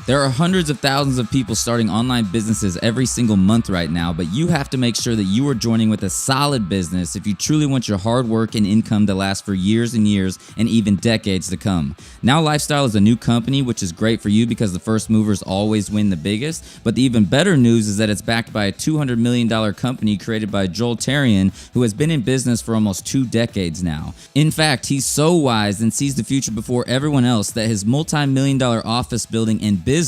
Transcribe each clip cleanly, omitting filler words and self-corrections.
There are hundreds of thousands of people starting online businesses every single month right now, but you have to make sure that you are joining with a solid business if you truly want your hard work and income to last for years and years and even decades to come. NowLifeStyle is a new company, which is great for you because the first movers always win the biggest, but the even better news is that it's backed by a $200 million company created by Joel Terrian, who has been in business for almost 2 decades now. In fact, he's so wise and sees the future before everyone else that his multi-million-dollar office building and business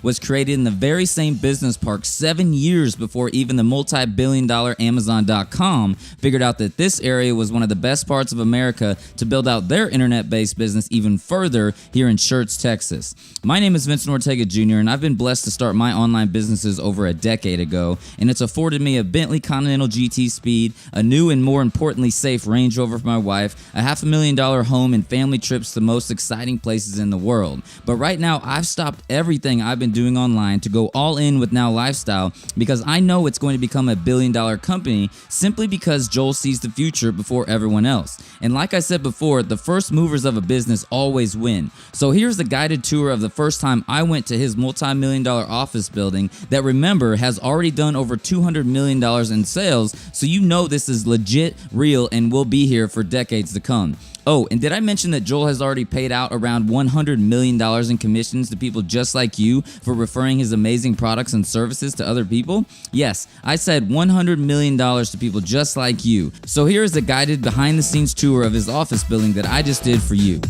was created in the very same business park 7 years before even the multi-billion-dollar Amazon.com figured out that this area was one of the best parts of America to build out their internet-based business even further here in Schertz, Texas. My name is Vincent Ortega Jr., and I've been blessed to start my online businesses over a decade ago, and it's afforded me a Bentley Continental GT Speed, a new and more importantly safe Range Rover for my wife, a $500,000 home, and family trips to the most exciting places in the world. But right now, I've stopped everything I've been doing online to go all in with NowLifeStyle because I know it's going to become a billion-dollar company simply because Joel sees the future before everyone else. And like I said before, the first movers of a business always win. So here's the guided tour of the first time I went to his multi-million-dollar office building that, remember, has already done over $200 million in sales, so you know this is legit, real, and will be here for decades to come. Oh, and did I mention that Joel has already paid out around $100 million in commissions to people just like you for referring his amazing products and services to other people? Yes, I said $100 million to people just like you. So here is a guided behind-the-scenes tour of his office building that I just did for you.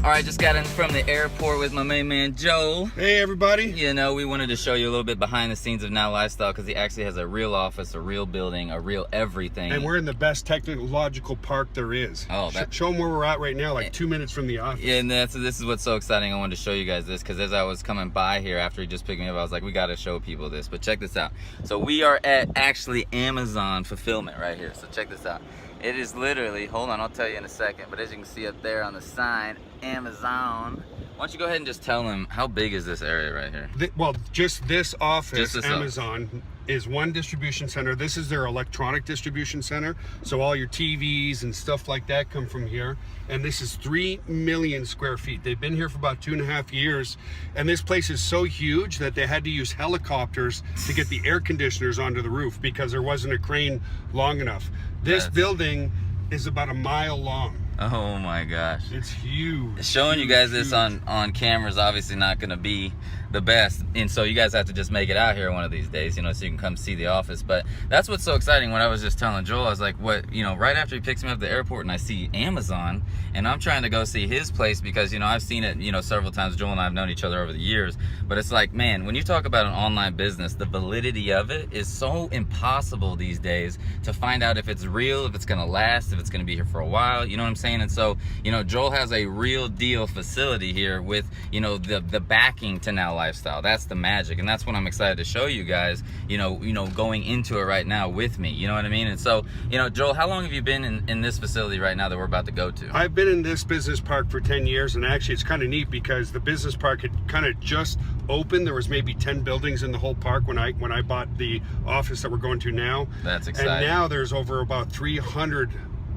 All right, just got in from the airport with my main man, Joel. Hey, everybody. You know, we wanted to show you a litw bit behind the scenes of NowLifeStyle because he actually has a real office, a real building, a real everything. And we're in the best technological park there is. Oh, show them where we're at right now, like 2 minutes from the office. Yeah, and this is what's so exciting. I wanted to show you guys this because as I was coming by here after he just picked me up, I was like, we got to show people this. But check this out. So we are at actually Amazon fulfillment right here. So check this out. It is literally, hold on, I'll tell you in a second, but as you can see up there on the sign, Amazon. Why don't you go ahead and just tell them, how big is this area right here? Well, just this office, Just this Amazon, is one distribution center. This is their electronic distribution center. So all your TVs and stuff like that come from here. And this is 3 million square feet. They've been here for about 2.5 years. And this place is so huge that they had to use helicopters to get the air conditioners onto the roof because there wasn't a crane long enough. This building is about 1 mile long. Oh my gosh. It's huge. Showing you guys this on camera is obviously not going to be the best, and so you guys have to just make it out here one of these days, you know, so you can come see the office. But that's what's so exciting. When I was just telling Joel, I was like, what, you know, right after he picks me up at the airport and I see Amazon, and I'm trying to go see his place because, you know, I've seen it, you know, several times. Joel and I have known each other over the years, but it's like, man, when you talk about an online business, the validity of it is so impossible these days to find out if it's real, if it's going to last, if it's going to be here for a while, you know what I'm saying? And so, you know, Joel has a real deal facility here with, you know, the backing to NowLifeStyle. That's the magic, and that's what I'm excited to show you guys, you know, going into it right now with me, you know what I mean? And so, you know, Joel, how long have you been in this facility right now that we're about to go to? I've been in this business park for 10 years, and actually it's kind of neat because the business park had kind of just opened. There was maybe 10 buildings in the whole park when I bought the office that we're going to now. That's exciting. And now there's over about 300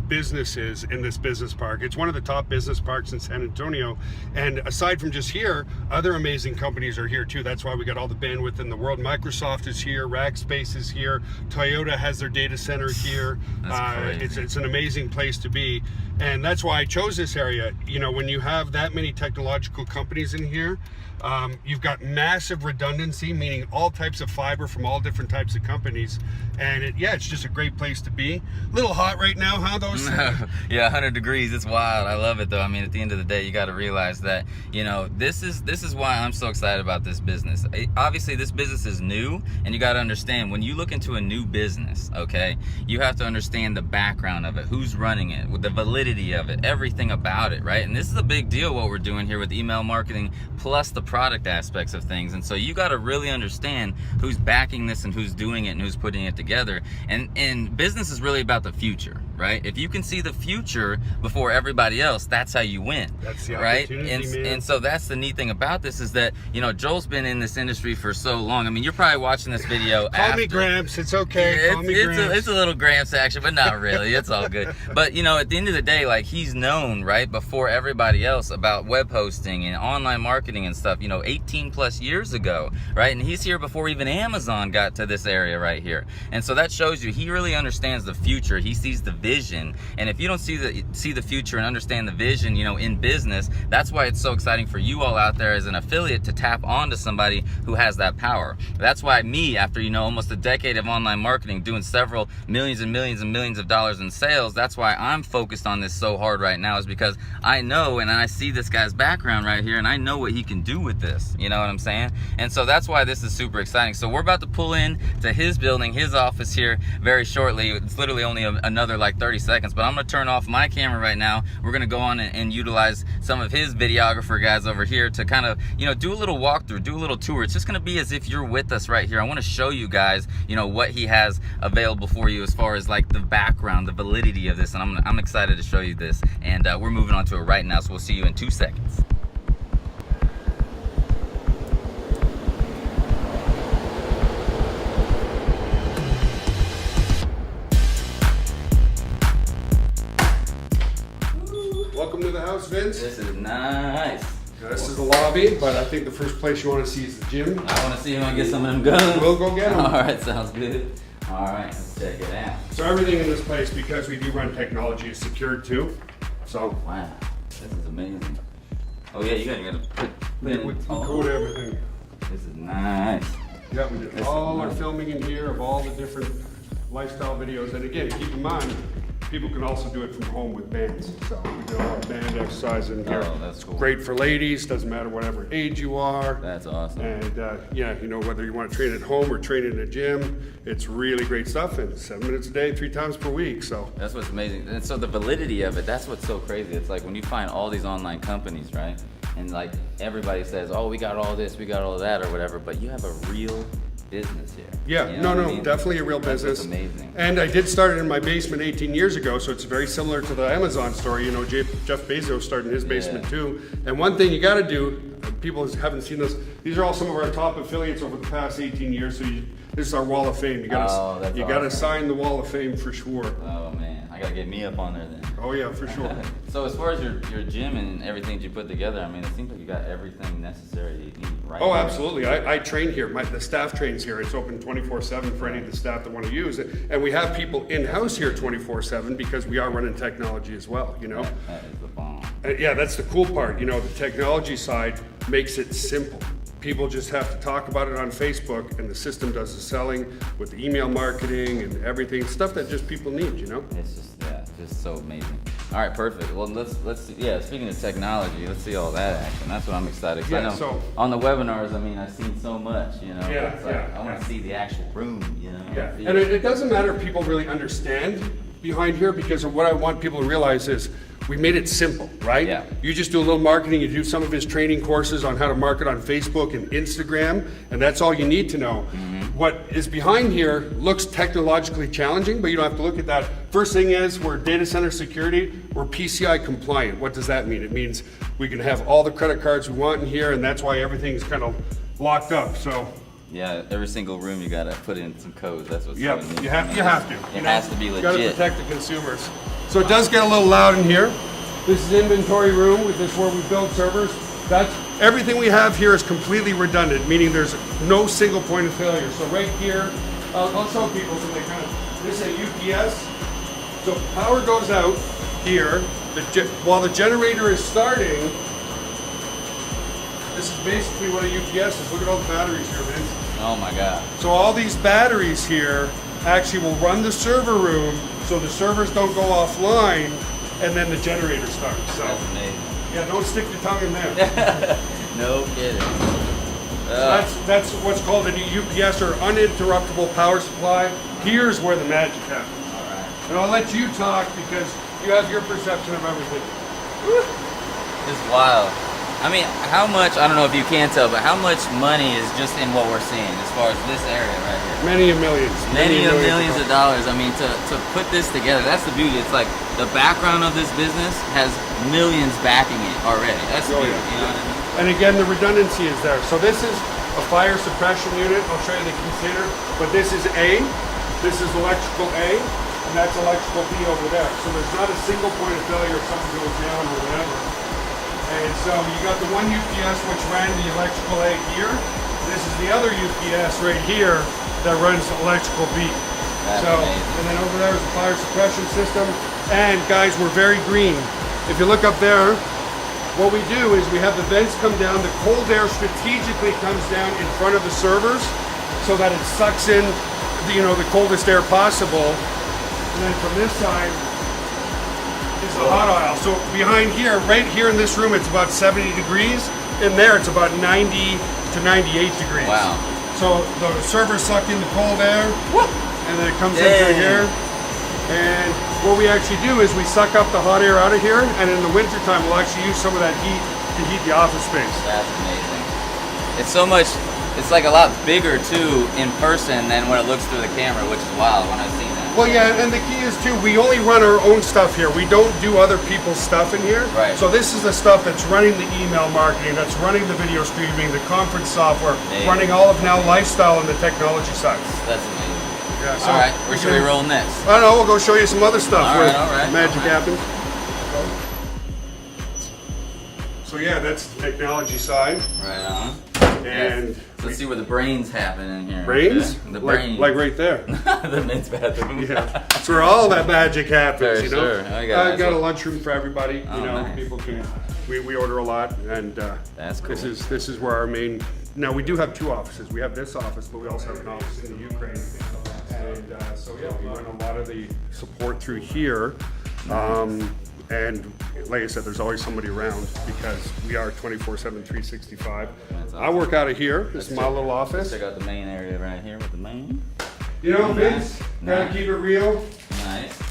businesses in this business park. It's one of the top business parks in San Antonio, and aside from just here, other amazing companies are here too. That's why we got all the bandwidth in the world. Microsoft is here, Rackspace is here, Toyota has their data center here. It's an amazing place to be, and that's why I chose this area. You know, when you have that many technological companies in here, you've got massive redundancy, meaning all types of fiber from all different types of companies, and it's just a great place to be. A little hot right now, huh? Yeah, 100 degrees. It's wild. I love it though. I mean, at the end of the day, you got to realize that, you know, this is why I'm so excited about this business. Obviously, this business is new, and you got to understand when you look into a new business, okay, you have to understand the background of it, who's running it, with the validity of it, everything about it, right? And this is a big deal what we're doing here with email marketing plus the product aspects of things. And so you got to really understand who's backing this and who's doing it and who's putting it together. And business is really about the future, right? If you can see the future before everybody else, that's how you win. That's the right? opportunity, man. And so that's the neat thing about this is that, you know, Joel's been in this industry for so long. I mean, you're probably watching this video Call me Gramps, it's okay. Yeah, Call me Gramps. It's a little Gramps action, but not really. It's all good. But, you know, at the end of the day, like, he's known, right, before everybody else about web hosting and online marketing marketing and stuff, 18 plus years ago, right? And he's here before even Amazon got to this area right here. And so that shows you he really understands the future. He sees the vision. And if you don't see the future and understand the vision, in business, that's why it's so exciting for you all out there as an affiliate to tap onto somebody who has that power. That's why me, after, almost a decade of online marketing, doing several millions and millions and millions of dollars in sales, that's why I'm focused on this so hard right now, is because I know and I see this guy's background right here and I know what he can do with this. You know what I'm saying? And so that's why this is super exciting. So we're about to pull in to his building, his office here very shortly. It's literally only another like 30 seconds, but I'm gonna turn off my camera right now. We're gonna go on and utilize some of his videographer guys over here to kind of, do a little walkthrough, do a little tour. It's just gonna be as if you're with us right here. I wanna show you guys, what he has available for you as far as like the background, the validity of this. And I'm excited to show you this. And we're moving on to it right now. So we'll see you in 2 seconds. Welcome to the house, Vince. This is nice. This is the lobby, but I think the first place you want to see is the gym. I want to see him and get some of them guns. We'll go get them. All right, sounds good. All right, let's check it out. So everything in this place, because we do run technology, is secured too. So wow, this is amazing. Oh yeah, you gotta put we code everything. This is nice. Yeah, we did all our filming in here of all the different lifestyle videos. And again, keep in mind, people can also do it from home with bands. So we do a lot of band exercise in here. Oh, that's cool. Great for ladies, doesn't matter whatever age you are. That's awesome. And yeah, whether you want to train at home or train in a gym, it's really great stuff. And 7 minutes a day, 3 times per week. So that's what's amazing. And so the validity of it, that's what's so crazy. It's like when you find all these online companies, right? And like everybody says, oh, we got all this, we got all that or whatever, but you have a real business here. Yeah, definitely a real business. That's amazing. And I did start it in my basement 18 years ago, so it's very similar to the Amazon story. Jeff Bezos started in his basement too. And one thing you got to do, people haven't seen this, these are all some of our top affiliates over the past 18 years. So this is our wall of fame. You got to sign the wall of fame for sure. Oh man, I got to get me up on there then. Oh yeah, for sure. So as far as your gym and everything that you put together, I mean, it seems like you got everything necessary you need right Oh, here. absolutely. I train here. The staff trains here. It's open 24/7 for any of the staff that want to use it. And we have people in-house here 24/7 because we are running technology as well, That is the bomb. Yeah, that's the cool part. The technology side makes it simple. People just have to talk about it on Facebook, and the system does the selling with the email marketing and everything, stuff that just people need, It's just so amazing. All right, perfect. Well, let's speaking of technology, let's see all that action. That's what I'm excited. Yeah, I know so on the webinars, I mean, I've seen so much, Yeah, it's like, I want to see the actual room, Yeah, and it doesn't matter if people really understand behind here, because what I want people to realize is we made it simple, right? Yeah. You just do a little marketing, you do some of his training courses on how to market on Facebook and Instagram, and that's all you need to know. What is behind here looks technologically challenging, but you don't have to look at that. First thing is, we're data center security, we're PCI compliant. What does that mean? It means we can have all the credit cards we want in here, and that's why everything's kind of locked up. So yeah, every single room you gotta put in some codes. That's what's yep, so neat. you have to. It has to be legit. You gotta protect the consumers. So it does get a little loud in here. This is inventory room. This is where we build servers. Everything we have here is completely redundant, meaning there's no single point of failure. So right here, I'll show people so they this is a UPS. So power goes out here. While the generator is starting, this is basically what a UPS is. Look at all the batteries here, Vince. Oh my God. So all these batteries here actually will run the server room so the servers don't go offline, and then the generator starts. So That's amazing. yeah, don't stick your tongue in there. No kidding. That's what's called a UPS, or uninterruptible power supply. Here's where the magic happens. All right. And I'll let you talk because you have your perception of everything. It's wild. I mean, how much, I don't know if you can tell, but how much money is just in what we're seeing as far as this area right here? Many of millions. Many of millions of dollars. I mean, to put this together, that's the beauty. It's like the background of this business has millions backing it already. That's the beauty, you know what I mean? And again, the redundancy is there. So this is a fire suppression unit. I'll show you the container. But this is A, this is electrical A, and that's electrical B over there. So there's not a single point of failure if something goes down or whatever. And so you got the one UPS which ran the electrical A here. This is the other UPS right here that runs electrical B. That's so, amazing. and then over there is the fire suppression system. And guys, we're very green. If you look up there, what we do is we have the vents come down. The cold air strategically comes down in front of the servers so that it sucks in the coldest air possible. And then from this side is the hot aisle. So behind here, right here in this room, it's about 70 degrees. In there, it's about 90 to 98 degrees. Wow. So the servers suck in the cold air, and then it comes into here. And what we actually do is we suck up the hot air out of here, and in the wintertime, we'll actually use some of that heat to heat the office space. That's amazing. It's so much, it's like a lot bigger too in person than when it looks through the camera, which is wild when I see that. Well, yeah, and the key is too, we only run our own stuff here. We don't do other people's stuff in here. Right. So this is the stuff that's running the email marketing, that's running the video streaming, the conference software, running all of NowLifeStyle on the technology side. That's amazing. Yeah, so all right, where should we roll next? I don't know, we'll go show you some other stuff All where right, magic all right. happens. So yeah, that's the technology side. Right on. And yes. Let's see where the brains happen in here. brains? Okay? The brains. Like right there. The men's bathroom. Yeah. That's where all that magic happens, For you know? sure. I got a lunchroom for everybody. Oh, you know, nice. people can, we order a lot, and That's cool. this is where our main, now we do have two offices. We have this office, but we also have an office in the Ukraine. And so yeah, we run a lot of the support through here. And like I said, there's always somebody around because we are 24/7, 365. That's awesome. I work out of here. This is my little office. Check out the main area right here with the main. You know, Vince, gotta keep it real. Nice.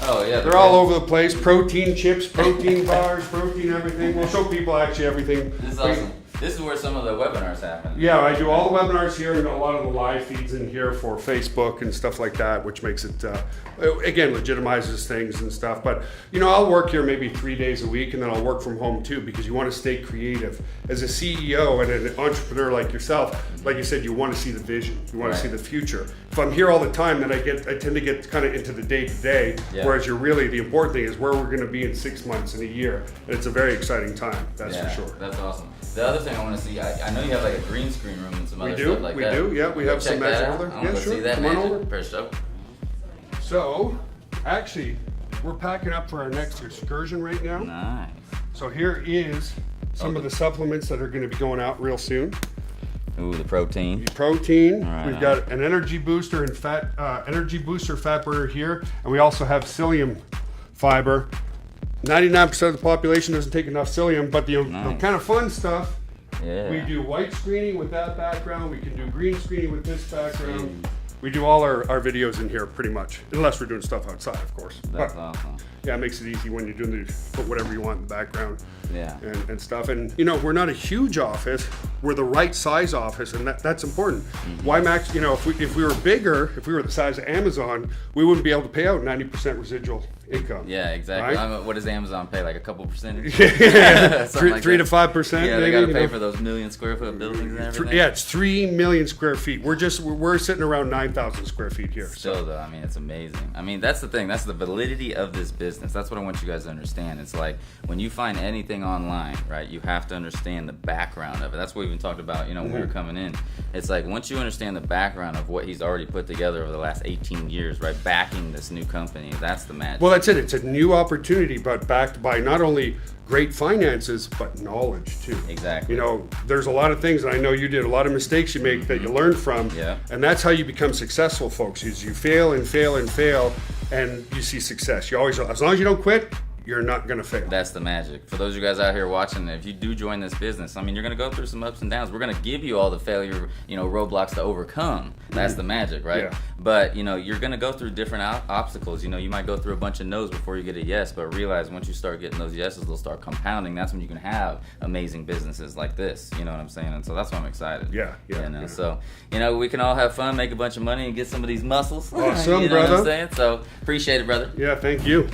Oh yeah. They're all over the place. Protein chips, protein bars, protein everything. We'll show people actually everything. This is awesome. This is where some of the webinars happen. Yeah, I do all the webinars here and a lot of the live feeds in here for Facebook and stuff like that, which makes it, again, legitimizes things and stuff. But, you know, I'll work here maybe 3 days a week and then I'll work from home too because you want to stay creative. As a CEO and an entrepreneur like yourself, like you said, you want to see the vision. You want to see the future. If I'm here all the time, then I tend to get kind of into the day-to-day, whereas the important thing is where we're going to be in 6 months, in a year. And it's a very exciting time, that's for sure. That's awesome. The other thing I want to see, I know you have like a green screen room and some other stuff like that. We do, yeah. We have some magic over there. I want to see that Come on magic. over. First up. So, actually, we're packing up for our next excursion right now. Nice. So here is some of the supplements that are going to be going out real soon. Ooh, the protein. Protein. Right. We've got an energy booster and fat burner here, and we also have psyllium fiber. 99% of the population doesn't take enough psyllium, but the kind of fun stuff. Yeah. We do white screening with that background. We can do green screening with this background. We do all our videos in here pretty much, unless we're doing stuff outside, of course. That's But, awesome. yeah, it makes it easy when you're doing put whatever you want in the background. Yeah. And stuff. And you know, we're not a huge office. We're the right size office, and that's important. Why max? You know, if we were bigger, if we were the size of Amazon, we wouldn't be able to pay out 90% residual income. Yeah, exactly. Right? What does Amazon pay? Like a couple percentage? Yeah, Something like 3 that. to 5%. Yeah, they maybe, got to you pay know. for those million square foot buildings and everything. Yeah, it's 3 million square feet. We're sitting around 9,000 square feet here. Still though, I mean, it's amazing. I mean, that's the thing. That's the validity of this business. That's what I want you guys to understand. It's like when you find anything online, right, you have to understand the background of it. That's what we even talked about, you know, when we were coming in. It's like once you understand the background of what he's already put together over the last 18 years, right, backing this new company, that's the magic. Well, that's it. It's a new opportunity, but backed by not only great finances, but knowledge too. Exactly. You know, there's a lot of things, and I know you did a lot of mistakes you make that you learn from. Yeah. And that's how you become successful, folks. Is you fail and fail and fail, and you see success. You always, as long as you don't quit, you're not going to fail. That's the magic. For those of you guys out here watching, if you do join this business, I mean, you're going to go through some ups and downs. We're going to give you all the failure, you know, roadblocks to overcome. That's the magic, right? Yeah. But, you know, you're going to go through different obstacles. You know, you might go through a bunch of no's before you get a yes, but realize once you start getting those yeses, they'll start compounding. That's when you can have amazing businesses like this. You know what I'm saying? And so that's why I'm excited. Yeah. You know, so, you know, we can all have fun, make a bunch of money, and get some of these muscles. Awesome, you know brother. what I'm saying? So, appreciate it, brother. Yeah, thank you.